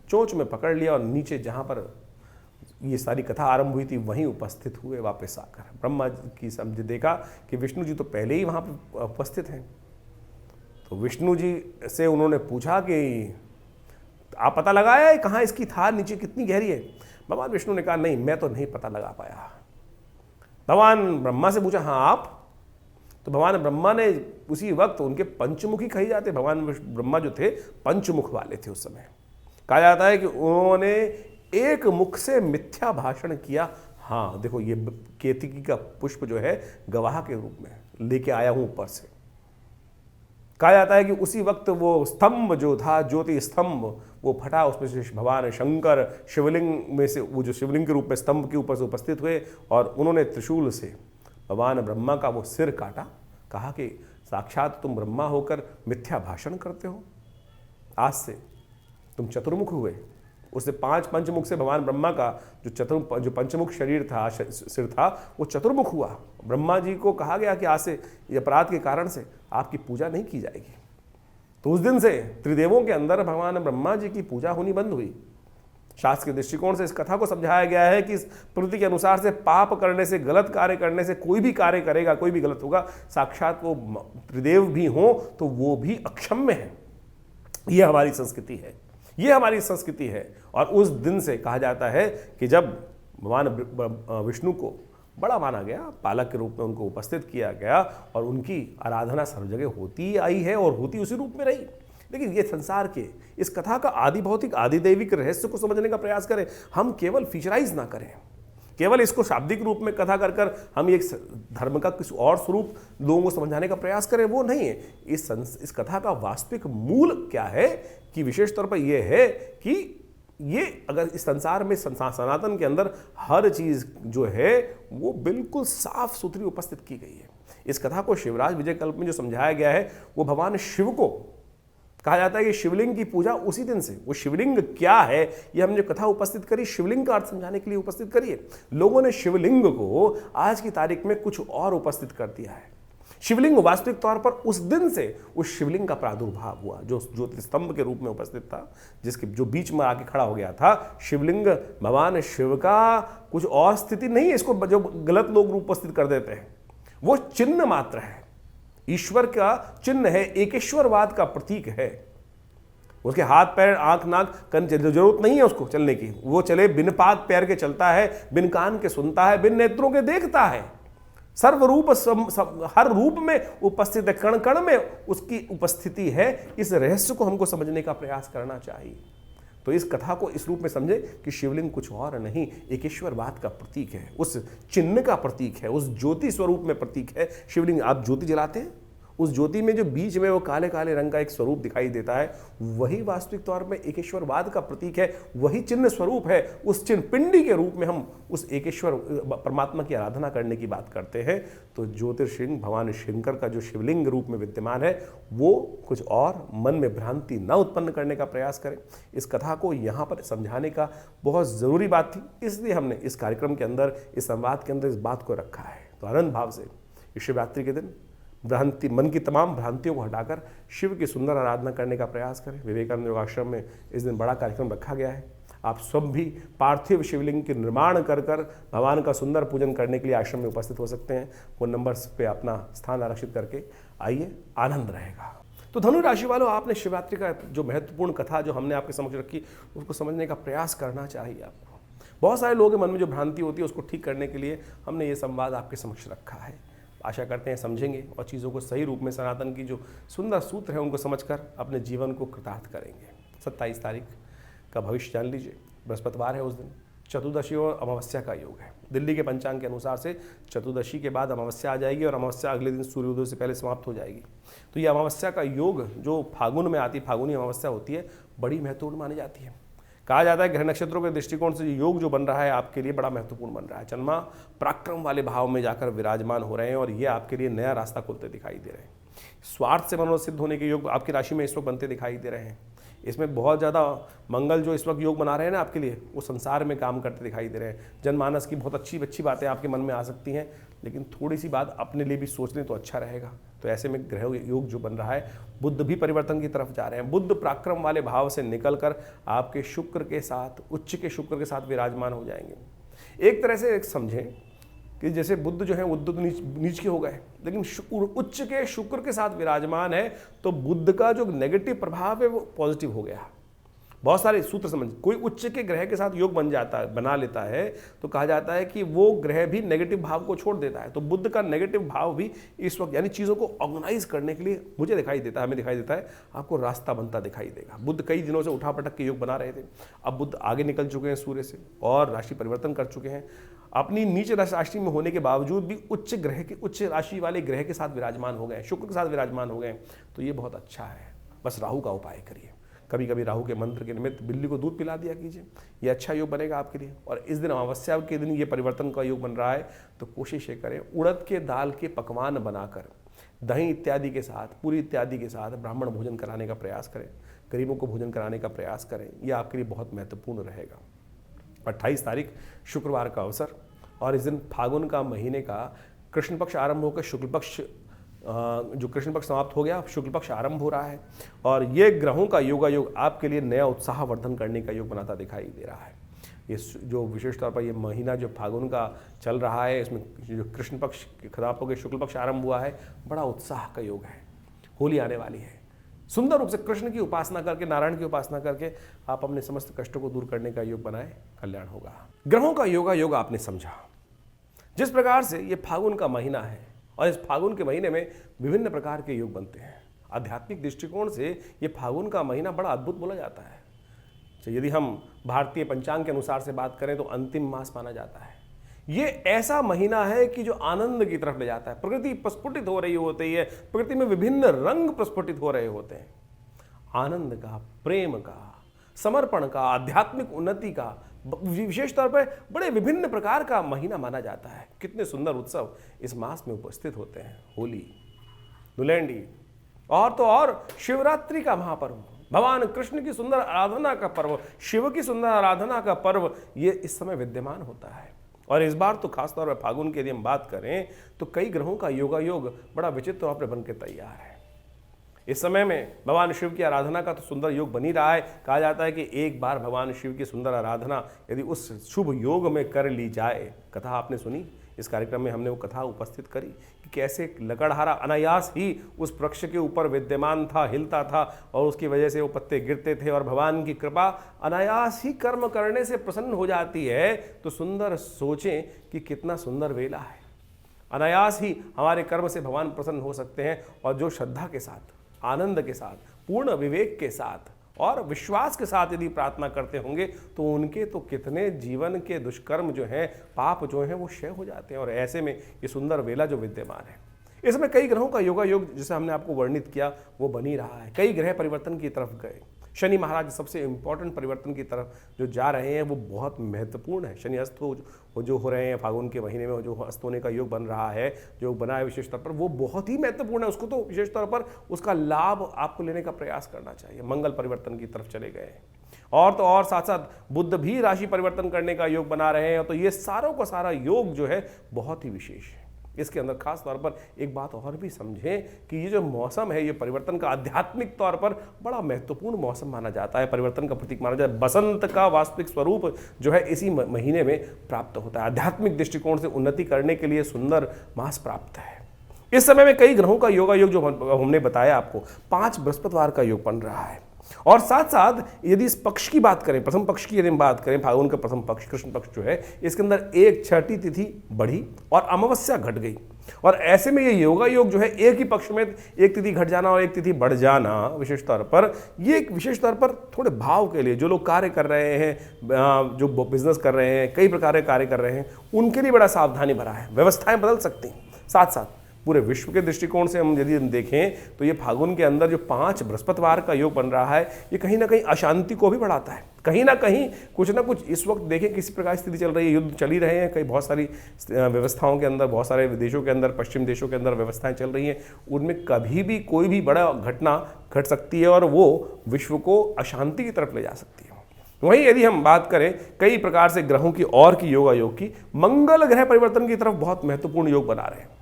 [SPEAKER 1] चोंच में पकड़ लिया और नीचे जहाँ पर ये सारी कथा आरंभ हुई थी वहीं उपस्थित हुए वापस आकर। ब्रह्मा की समझे देखा कि विष्णु जी तो पहले ही वहाँ पर उपस्थित हैं। तो विष्णु जी से उन्होंने पूछा कि आप पता लगाया है कहाँ इसकी था, नीचे कितनी गहरी है? भगवान विष्णु ने कहा नहीं, मैं तो नहीं पता लगा पाया। भगवान ब्रह्मा से पूछा हाँ आप? तो भगवान ब्रह्मा ने उसी वक्त, उनके पंचमुखी कही जाते, भगवान ब्रह्मा जो थे पंचमुख वाले थे उस समय। कहा जाता है कि उन्होंने एक मुख से मिथ्या भाषण किया। हाँ देखो, ये केतकी का पुष्प जो है गवाह के रूप में लेके आया हूं ऊपर से। कहा जाता है कि उसी वक्त वो स्तंभ जो था, ज्योति स्तंभ, वो फटा, उसमें से भगवान शंकर शिवलिंग में से, वो जो शिवलिंग के रूप में स्तंभ के ऊपर से उपस्थित हुए और उन्होंने त्रिशूल से भगवान ब्रह्मा का वो सिर काटा। कहा कि साक्षात तुम ब्रह्मा होकर मिथ्या भाषण करते हो, आज से तुम चतुर्मुख हुए। उससे 5 पंचमुख से भगवान ब्रह्मा का जो पंचमुख शरीर था, सिर था, वो चतुर्मुख हुआ। ब्रह्मा जी को कहा गया कि आज से ये अपराध के कारण से आपकी पूजा नहीं की जाएगी। तो उस दिन से त्रिदेवों के अंदर भगवान ब्रह्मा जी की पूजा होनी बंद हुई। शास्त्र के दृष्टिकोण से इस कथा को समझाया गया है कि इस प्रकृति के अनुसार से पाप करने से, गलत कार्य करने से, कोई भी कार्य करेगा, कोई भी गलत होगा, साक्षात वो त्रिदेव भी हों तो वो भी अक्षम्य है। ये हमारी संस्कृति है, ये हमारी संस्कृति है। और उस दिन से कहा जाता है कि जब भगवान विष्णु को बड़ा माना गया, पालक के रूप में उनको उपस्थित किया गया और उनकी आराधना सर्व जगह होती आई है और होती उसी रूप में रही। लेकिन ये संसार के इस कथा का आदि भौतिक आदि दैविक रहस्य को समझने का प्रयास करें, हम केवल फीचराइज ना करें, केवल इसको शाब्दिक रूप में कथा कर कर हम एक धर्म का किसी और स्वरूप लोगों को समझाने का प्रयास करें, वो नहीं है। इस कथा का वास्तविक मूल क्या है कि विशेष तौर पर यह है कि ये अगर इस संसार में सनातन के अंदर हर चीज जो है वो बिल्कुल साफ सुथरी उपस्थित की गई है। इस कथा को शिवराज विजय कल्प में जो समझाया गया है वो भगवान शिव को कहा जाता है कि शिवलिंग की पूजा उसी दिन से, वो शिवलिंग क्या है ये हमने कथा उपस्थित करी, शिवलिंग का अर्थ समझाने के लिए उपस्थित करिए। लोगों ने शिवलिंग को आज की तारीख में कुछ और उपस्थित कर दिया है। शिवलिंग वास्तविक तौर पर उस दिन से उस शिवलिंग का प्रादुर्भाव हुआ जो ज्योतिस्तंभ के रूप में उपस्थित था, जिसके जो बीच में आके खड़ा हो गया था। शिवलिंग भगवान शिव का कुछ और स्थिति नहीं है, इसको जो गलत लोग उपस्थित कर देते हैं, वो चिन्ह मात्र है, ईश्वर का चिन्ह है, एकेश्वरवाद का प्रतीक है। उसके हाथ पैर आंख नाक कान जरूरत नहीं है उसको चलने की, वो चले बिन पाद पैर के चलता है, बिन कान के सुनता है, बिन नेत्रों के देखता है, सर्वरूप हर रूप में उपस्थित है, कण कण में उसकी उपस्थिति है। इस रहस्य को हमको समझने का प्रयास करना चाहिए। तो इस कथा को इस रूप में समझे कि शिवलिंग कुछ और नहीं, एकेश्वरवाद का प्रतीक है, उस चिन्ह का प्रतीक है, उस ज्योति स्वरूप में प्रतीक है। शिवलिंग आप ज्योति जलाते हैं, उस ज्योति में जो बीच में वो काले काले रंग का एक स्वरूप दिखाई देता है, वही वास्तविक तौर में एकेश्वरवाद का प्रतीक है, वही चिन्ह स्वरूप है। उस चिन्ह पिंडी के रूप में हम उस एकेश्वर परमात्मा की आराधना करने की बात करते हैं। तो ज्योतिर्शिंग भगवान शंकर का जो शिवलिंग रूप में विद्यमान है वो कुछ और मन में भ्रांति न उत्पन्न करने का प्रयास करें। इस कथा को यहाँ पर समझाने का बहुत ज़रूरी बात थी, इसलिए हमने इस कार्यक्रम के अंदर, इस संवाद के अंदर इस बात को रखा है। तो आनंद भाव से इस शिवरात्रि के दिन भ्रांति, मन की तमाम भ्रांतियों को हटाकर शिव की सुंदर आराधना करने का प्रयास करें। विवेकानंद योगाश्रम में इस दिन बड़ा कार्यक्रम रखा गया है। आप सब भी पार्थिव शिवलिंग के निर्माण कर भगवान का सुंदर पूजन करने के लिए आश्रम में उपस्थित हो सकते हैं। वो नंबर्स पे अपना स्थान आरक्षित करके आइए, आनंद रहेगा। तो धनु राशि वालों, आपने शिवरात्रि का जो महत्वपूर्ण कथा जो हमने आपके समक्ष रखी उसको समझने का प्रयास करना चाहिए आपको। बहुत सारे लोगों के मन में जो भ्रांति होती है उसको ठीक करने के लिए हमने ये संवाद आपके समक्ष रखा है। आशा करते हैं समझेंगे और चीज़ों को सही रूप में सनातन की जो सुंदर सूत्र है उनको समझकर अपने जीवन को कृतार्थ करेंगे। 27 तारीख का भविष्य जान लीजिए, बृहस्पतिवार है, उस दिन चतुर्दशी और अमावस्या का योग है। दिल्ली के पंचांग के अनुसार से चतुर्दशी के बाद अमावस्या आ जाएगी और अमावस्या अगले दिन सूर्योदय से पहले समाप्त हो जाएगी। तो ये अमावस्या का योग जो फागुन में आती, फागुनी अमावस्या होती है, बड़ी महत्वपूर्ण मानी जाती है। कहा जाता है ग्रह नक्षत्रों के दृष्टिकोण से योग जो बन रहा है आपके लिए बड़ा महत्वपूर्ण बन रहा है। चंद्रमा पराक्रम वाले भाव में जाकर विराजमान हो रहे हैं और ये आपके लिए नया रास्ता खुलते दिखाई दे रहे हैं। स्वार्थ से मनोरथ सिद्ध होने के योग आपकी राशि में इस वक्त बनते दिखाई दे रहे हैं। इसमें बहुत ज़्यादा मंगल जो इस वक्त योग बना रहे हैं ना आपके लिए, वो संसार में काम करते दिखाई दे रहे हैं। जनमानस की बहुत अच्छी बातें आपके मन में आ सकती हैं, लेकिन थोड़ी सी बात अपने लिए भी सोच लें तो अच्छा रहेगा। तो ऐसे में ग्रह योग जो बन रहा है, बुध भी परिवर्तन की तरफ जा रहे हैं। बुध पराक्रम वाले भाव से निकलकर आपके शुक्र के साथ, उच्च के शुक्र के साथ विराजमान हो जाएंगे। एक तरह से एक समझें कि जैसे बुध जो है बुध तो नीच के हो गए, लेकिन उच्च के शुक्र के साथ विराजमान है, तो बुध का जो नेगेटिव प्रभाव है वो पॉजिटिव हो गया। बहुत सारे सूत्र समझ, कोई उच्च के ग्रह के साथ योग बना लेता है तो कहा जाता है कि वो ग्रह भी नेगेटिव भाव को छोड़ देता है। तो बुध का नेगेटिव भाव भी इस वक्त, यानी चीज़ों को ऑर्गेनाइज करने के लिए मुझे दिखाई देता है, हमें दिखाई देता है, आपको रास्ता बनता दिखाई देगा। बुध कई दिनों से उठापटक के योग बना रहे थे, अब बुध आगे निकल चुके हैं सूर्य से और राशि परिवर्तन कर चुके हैं। अपनी नीच राशि में होने के बावजूद भी उच्च राशि वाले ग्रह के साथ विराजमान हो गए, शुक्र के साथ विराजमान हो गए, तो ये बहुत अच्छा है। बस राहु का उपाय करिए, कभी कभी राहु के मंत्र के निमित्त बिल्ली को दूध पिला दिया कीजिए, ये अच्छा योग बनेगा आपके लिए। और इस दिन अमावस्या के दिन ये परिवर्तन का योग बन रहा है, तो कोशिश ये करें उड़द के दाल के पकवान बनाकर दही इत्यादि के साथ, पूरी इत्यादि के साथ ब्राह्मण भोजन कराने का प्रयास करें, गरीबों को भोजन कराने का प्रयास करें, ये आपके लिए बहुत महत्वपूर्ण रहेगा। 28 तारीख शुक्रवार का अवसर, और इस दिन फागुन का महीने का कृष्ण पक्ष आरंभ होकर शुक्ल पक्ष, जो कृष्ण पक्ष समाप्त हो गया, शुक्ल पक्ष आरंभ हो रहा है। और ये ग्रहों का योगायोग आपके लिए नया उत्साह वर्धन करने का योग बनाता दिखाई दे रहा है। ये जो विशेष तौर पर ये महीना जो फागुन का चल रहा है, इसमें जो कृष्ण पक्ष खराब हो गए, शुक्ल पक्ष आरंभ हुआ है, बड़ा उत्साह का योग है। होली आने वाली है, सुंदर रूप से कृष्ण की उपासना करके, नारायण की उपासना करके आप अपने समस्त कष्टों को दूर करने का योग बनाए, कल्याण होगा। ग्रहों का योगा योग आपने समझा। जिस प्रकार से ये फागुन का महीना है और इस फागुन के महीने में विभिन्न प्रकार के योग बनते हैं, आध्यात्मिक दृष्टिकोण से ये फागुन का महीना बड़ा अद्भुत बोला जाता है। तो यदि हम भारतीय पंचांग के अनुसार से बात करें तो अंतिम मास माना जाता है। ये ऐसा महीना है कि जो आनंद की तरफ ले जाता है। प्रकृति प्रस्फुटित हो रही होती है, प्रकृति में विभिन्न रंग प्रस्फुटित हो रहे होते हैं। आनंद का, प्रेम का, समर्पण का, आध्यात्मिक उन्नति का, विशेष तौर पर बड़े विभिन्न प्रकार का महीना माना जाता है। कितने सुंदर उत्सव इस मास में उपस्थित होते हैं। होली, धुलेंडी और तो और शिवरात्रि का महापर्व, भगवान कृष्ण की सुंदर आराधना का पर्व, शिव की सुंदर आराधना का पर्व, ये इस समय विद्यमान होता है। और इस बार तो खासतौर पर फागुन की यदि हम बात करें तो कई ग्रहों का योगायोग बड़ा विचित्र तौर पर बन के तैयार है। इस समय में भगवान शिव की आराधना का तो सुंदर योग बन ही रहा है। कहा जाता है कि एक बार भगवान शिव की सुंदर आराधना यदि उस शुभ योग में कर ली जाए, कथा आपने सुनी, इस कार्यक्रम में हमने वो कथा उपस्थित करी कि कैसे लकड़हारा अनायास ही उस वृक्ष के ऊपर विद्यमान था, हिलता था और उसकी वजह से वो पत्ते गिरते थे और भगवान की कृपा अनायास ही कर्म करने से प्रसन्न हो जाती है। तो सुंदर सोचें कि कितना सुंदर वेला है। अनायास ही हमारे कर्म से भगवान प्रसन्न हो सकते हैं और जो श्रद्धा के साथ, आनंद के साथ, पूर्ण विवेक के साथ और विश्वास के साथ यदि प्रार्थना करते होंगे तो उनके तो कितने जीवन के दुष्कर्म जो हैं, पाप जो हैं, वो क्षय हो जाते हैं। और ऐसे में ये सुंदर वेला जो विद्यमान है, इसमें कई ग्रहों का योगा योग जैसे हमने आपको वर्णित किया वो बन ही रहा है। कई ग्रह परिवर्तन की तरफ गए। शनि महाराज सबसे इंपॉर्टेंट परिवर्तन की तरफ जो जा रहे हैं वो बहुत महत्वपूर्ण है। शनि अस्त जो हो रहे हैं फागुन के महीने में, जो अस्त होने का योग बन रहा है, जो बना है विशेष तौर पर, वो बहुत ही महत्वपूर्ण है। उसको तो विशेष तौर पर उसका लाभ आपको लेने का प्रयास करना चाहिए। मंगल परिवर्तन की तरफ चले गए हैं और तो और साथ साथ बुध भी राशि परिवर्तन करने का योग बना रहे हैं। तो ये सारों का सारा योग जो है बहुत ही विशेष है। इसके अंदर खास तौर पर एक बात और भी समझें कि ये जो मौसम है, ये परिवर्तन का आध्यात्मिक तौर पर बड़ा महत्वपूर्ण मौसम माना जाता है। परिवर्तन का प्रतीक माना जाता है। बसंत का वास्तविक स्वरूप जो है इसी महीने में प्राप्त होता है। आध्यात्मिक दृष्टिकोण से उन्नति करने के लिए सुंदर मास प्राप्त है। इस समय में कई ग्रहों का योगा योग जो हमने बताया आपको, 5 बृहस्पतिवार का योग बन रहा है। और साथ साथ यदि इस पक्ष की बात करें, प्रथम पक्ष की यदि हम बात करें, फागुन का प्रथम पक्ष कृष्ण पक्ष जो है, इसके अंदर एक छठी तिथि बढ़ी और अमावस्या घट गई। और ऐसे में ये योगा योग जो है एक ही पक्ष में एक तिथि घट जाना और एक तिथि बढ़ जाना, विशेष तौर पर ये एक विशेष तौर पर थोड़े भाव के लिए, जो लोग कार्य कर रहे हैं, जो बिजनेस कर रहे हैं, कई प्रकार के कार्य कर रहे हैं, उनके लिए बड़ा सावधानी भरा है। व्यवस्थाएं बदल सकती हैं। साथ साथ पूरे विश्व के दृष्टिकोण से हम यदि देखें तो ये फागुन के अंदर जो 5 बृहस्पतिवार का योग बन रहा है, ये कहीं ना कहीं अशांति को भी बढ़ाता है। कहीं ना कहीं कुछ ना कुछ इस वक्त देखें किसी प्रकार की स्थिति चल रही है, युद्ध चल ही रहे हैं, कई बहुत सारी व्यवस्थाओं के अंदर, बहुत सारे देशों के अंदर, पश्चिम देशों के अंदर व्यवस्थाएं चल रही हैं। उनमें कभी भी कोई भी बड़ा घटना घट सकती है और वो विश्व को अशांति की तरफ ले जा सकती है। वहीं यदि हम बात करें कई प्रकार से ग्रहों की और की योगा योग की, मंगल ग्रह परिवर्तन की तरफ बहुत महत्वपूर्ण योग बना रहे हैं।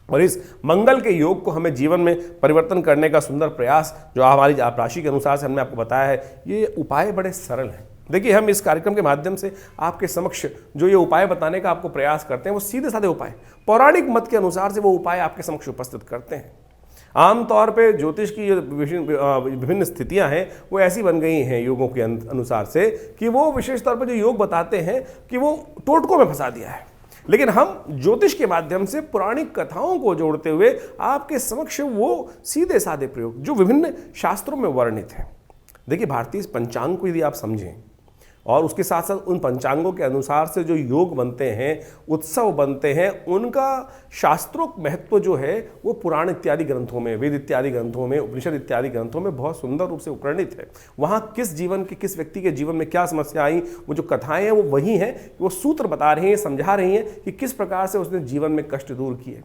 [SPEAKER 1] और इस मंगल के योग को हमें जीवन में परिवर्तन करने का सुंदर प्रयास जो हमारी आप राशि के अनुसार से हमने आपको बताया है, ये उपाय बड़े सरल हैं। देखिए, हम इस कार्यक्रम के माध्यम से आपके समक्ष जो ये उपाय बताने का आपको प्रयास करते हैं, वो सीधे साधे उपाय, पौराणिक मत के अनुसार से वो उपाय आपके समक्ष उपस्थित करते हैं। आमतौर पे ज्योतिष की जो विभिन्न स्थितियां हैं वो ऐसी बन गई हैं योगों के अनुसार से कि वो विशेष तौर पर जो योग बताते हैं कि वो टोटकों में फंसा दिया है। लेकिन हम ज्योतिष के माध्यम से पुराणिक कथाओं को जोड़ते हुए आपके समक्ष वो सीधे साधे प्रयोग जो विभिन्न शास्त्रों में वर्णित है। देखिए, भारतीय पंचांग को यदि आप समझें और उसके साथ साथ उन पंचांगों के अनुसार से जो योग बनते हैं, उत्सव बनते हैं, उनका शास्त्रोक्त महत्व जो है वो पुराण इत्यादि ग्रंथों में, वेद इत्यादि ग्रंथों में, उपनिषद इत्यादि ग्रंथों में बहुत सुंदर रूप से उपवर्णित है। वहाँ किस जीवन के, किस व्यक्ति के जीवन में क्या समस्या आई, वो जो कथाएं हैं वो वही हैं, वो सूत्र बता रही हैं, समझा रही हैं कि किस प्रकार से उसने जीवन में कष्ट दूर किए।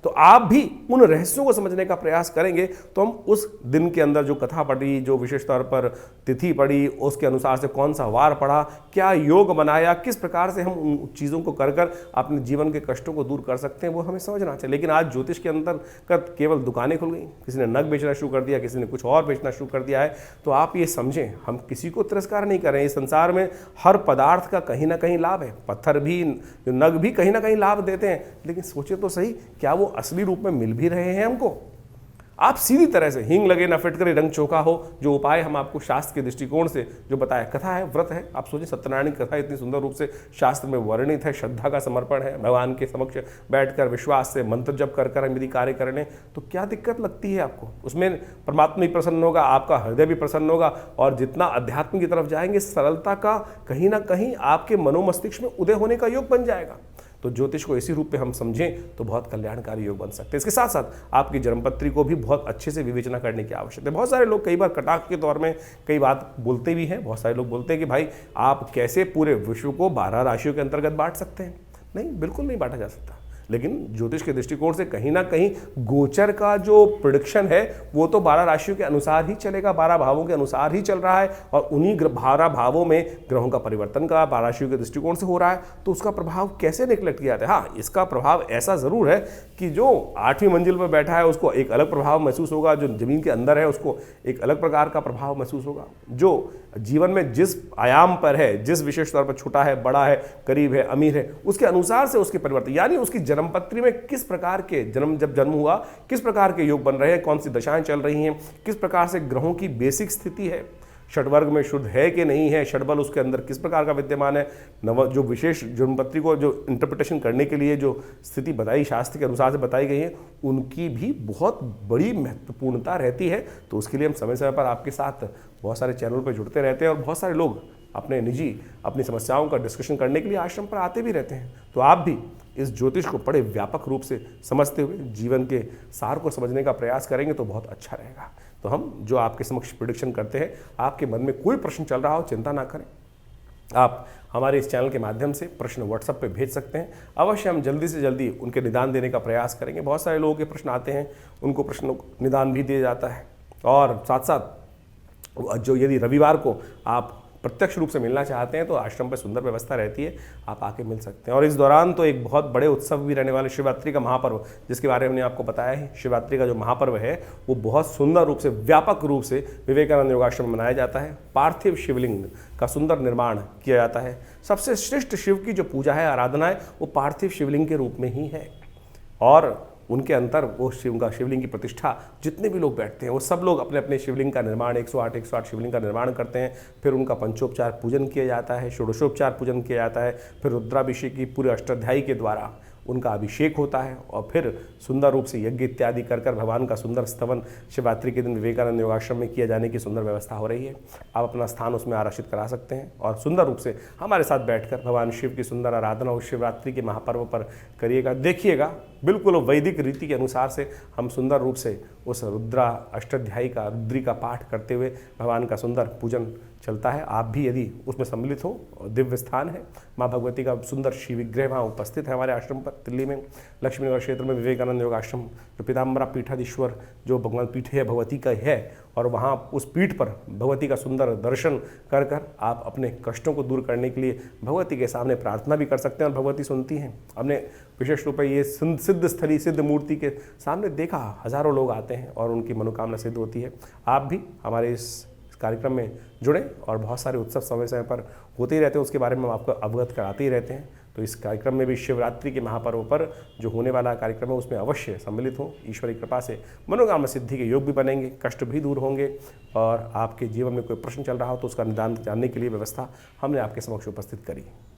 [SPEAKER 1] तो आप भी उन रहस्यों को समझने का प्रयास करेंगे तो हम उस दिन के अंदर जो कथा पढ़ी, जो विशेष तौर पर तिथि पढ़ी, उसके अनुसार से कौन सा वार पढ़ा, क्या योग बनाया, किस प्रकार से हम उन चीज़ों को कर कर अपने जीवन के कष्टों को दूर कर सकते हैं, वो हमें समझना चाहिए। लेकिन आज ज्योतिष के अंतर्गत केवल दुकानें खुल गई, किसी ने नग बेचना शुरू कर दिया, किसी ने कुछ और बेचना शुरू कर दिया है। तो आप ये समझें, हम किसी को तिरस्कार नहीं कर रहे हैं। इस संसार में हर पदार्थ का कहीं ना कहीं लाभ है। पत्थर भी, जो नग भी कहीं ना कहीं लाभ देते हैं। लेकिन सोचे तो सही, क्या वो असली रूप में मिल भी रहे हैं हमको? आप सीधी तरह से हींग लगे ना फिटकरे रंग चोखा हो, जो उपाय हम आपको शास्त्र के दृष्टिकोण से जो बताया, कथा है, व्रत है, आप सोचिए सत्यनारायण की कथा इतनी सुंदर रूप से शास्त्र में वर्णित है, श्रद्धा का समर्पण है, भगवान के समक्ष बैठकर विश्वास से मंत्र जप कर कर हम यदि कार्य कर लें तो क्या दिक्कत लगती है आपको? उसमें परमात्मा भी प्रसन्न होगा, आपका हृदय भी प्रसन्न होगा, और जितना अध्यात्म की तरफ जाएंगे सरलता का कहीं ना कहीं आपके मनोमस्तिष्क में उदय होने का योग बन जाएगा। तो ज्योतिष को इसी रूप में हम समझें तो बहुत कल्याणकारी योग बन सकते हैं। इसके साथ साथ आपकी जन्मपत्री को भी बहुत अच्छे से विवेचना करने की आवश्यकता है। बहुत सारे लोग कई बार कटाक्ष के तौर में कई बात बोलते भी हैं, बहुत सारे लोग बोलते हैं कि भाई आप कैसे पूरे विश्व को 12 राशियों के अंतर्गत बांट सकते हैं। नहीं, बिल्कुल नहीं बांटा जा सकता। लेकिन ज्योतिष के दृष्टिकोण से कहीं ना कहीं गोचर का जो प्रेडिक्शन है वो तो 12 राशियों के अनुसार ही चलेगा, 12 भावों के अनुसार ही चल रहा है, और उन्हीं 12 भावों में ग्रहों का परिवर्तन का 12 राशियों के दृष्टिकोण से हो रहा है। तो उसका प्रभाव कैसे निकलट किया जाता है? हाँ, इसका प्रभाव ऐसा जरूर है कि जो 8वीं मंजिल पर बैठा है उसको एक अलग प्रभाव महसूस होगा, जो जमीन के अंदर है उसको एक अलग प्रकार का प्रभाव महसूस होगा, जो जीवन में जिस आयाम पर है, जिस विशेष तौर पर छोटा है, बड़ा है, गरीब है, अमीर है, उसके अनुसार से उसके परिवर्तन, यानी उसकी जन्मपत्री में किस प्रकार के जब जन्म हुआ किस प्रकार के योग बन रहे हैं, कौन सी दशाएं चल रही हैं, किस प्रकार से ग्रहों की बेसिक स्थिति है, षडवर्ग में शुद्ध है कि नहीं है, षडबल उसके अंदर किस प्रकार का विद्यमान है, जो विशेष जन्मपत्री को जो इंटरप्रिटेशन करने के लिए जो स्थिति बताई शास्त्र के अनुसार से बताई गई है, उनकी भी बहुत बड़ी महत्वपूर्णता रहती है। तो उसके लिए हम समय समय पर आपके साथ बहुत सारे चैनल पर जुड़ते रहते हैं, और बहुत सारे लोग अपनी समस्याओं का डिस्कशन करने के लिए आश्रम पर आते भी रहते हैं। तो आप भी इस ज्योतिष को बड़े व्यापक रूप से समझते हुए जीवन के सार को समझने का प्रयास करेंगे तो बहुत अच्छा रहेगा। तो हम जो आपके समक्ष प्रेडिक्शन करते हैं, आपके मन में कोई प्रश्न चल रहा हो चिंता ना करें, आप हमारे इस चैनल के माध्यम से प्रश्न व्हाट्सएप पे भेज सकते हैं। अवश्य हम जल्दी से जल्दी उनके निदान देने का प्रयास करेंगे। बहुत सारे लोगों के प्रश्न आते हैं, उनको प्रश्नों निदान भी दिया जाता है, और साथ साथ जो यदि रविवार को आप प्रत्यक्ष रूप से मिलना चाहते हैं तो आश्रम पर सुंदर व्यवस्था रहती है, आप आके मिल सकते हैं। और इस दौरान तो एक बहुत बड़े उत्सव भी रहने वाले शिवरात्रि का महापर्व, जिसके बारे में हमने आपको बताया है। शिवरात्रि का जो महापर्व है वो बहुत सुंदर रूप से, व्यापक रूप से विवेकानंद योगाश्रम में मनाया जाता है। पार्थिव शिवलिंग का सुंदर निर्माण किया जाता है। सबसे श्रेष्ठ शिव की जो पूजा है, आराधना है, वो पार्थिव शिवलिंग के रूप में ही है, और उनके अंतर वो शिवलिंग की प्रतिष्ठा, जितने भी लोग बैठते हैं वो सब लोग अपने अपने शिवलिंग का निर्माण 108 शिवलिंग का निर्माण करते हैं। फिर उनका पंचोपचार पूजन किया जाता है, षोडशोपचार पूजन किया जाता है, फिर रुद्राभिषेक की पूरे अष्टाध्यायी के द्वारा उनका अभिषेक होता है, और फिर सुंदर रूप से यज्ञ इत्यादि कर कर भगवान का सुंदर स्तवन शिवरात्रि के दिन विवेकानंद योगाश्रम में किया जाने की सुंदर व्यवस्था हो रही है। आप अपना स्थान उसमें आरक्षित करा सकते हैं, और सुंदर रूप से हमारे साथ बैठकर भगवान शिव की सुंदर आराधना उस शिवरात्रि के महापर्व पर करिएगा। देखिएगा, बिल्कुल वैदिक रीति के अनुसार से हम सुंदर रूप से उस रुद्रा अष्टाध्यायी का, रुद्री का पाठ करते हुए भगवान का सुंदर पूजन चलता है। आप भी यदि उसमें सम्मिलित हो, दिव्य स्थान है, माँ भगवती का सुंदर शिव विग्रह वहाँ उपस्थित है हमारे आश्रम पर दिल्ली में, लक्ष्मीनगर क्षेत्र में विवेकानंद योग आश्रम, जो पीताम्बरा पीठाधीश्वर जो भगवान पीठ है भगवती का है, और वहाँ उस पीठ पर भगवती का सुंदर दर्शन कर कर आप अपने कष्टों को दूर करने के लिए भगवती के सामने प्रार्थना भी कर सकते हैं, और भगवती सुनती हैं। हमने विशेष रूप से ये सिद्ध स्थली, सिद्ध मूर्ति के सामने देखा, हजारों लोग आते हैं और उनकी मनोकामना सिद्ध होती है। आप भी हमारे इस कार्यक्रम में जुड़े, और बहुत सारे उत्सव समय समय पर होते ही रहते हैं, उसके बारे में हम आपको अवगत कराते ही रहते हैं। तो इस कार्यक्रम में भी शिवरात्रि के महापर्व पर जो होने वाला कार्यक्रम है उसमें अवश्य सम्मिलित हों। ईश्वरी कृपा से मनोकामना सिद्धि के योग भी बनेंगे, कष्ट भी दूर होंगे, और आपके जीवन में कोई प्रश्न चल रहा हो तो उसका निदान जानने के लिए व्यवस्था हमने आपके समक्ष उपस्थित करी।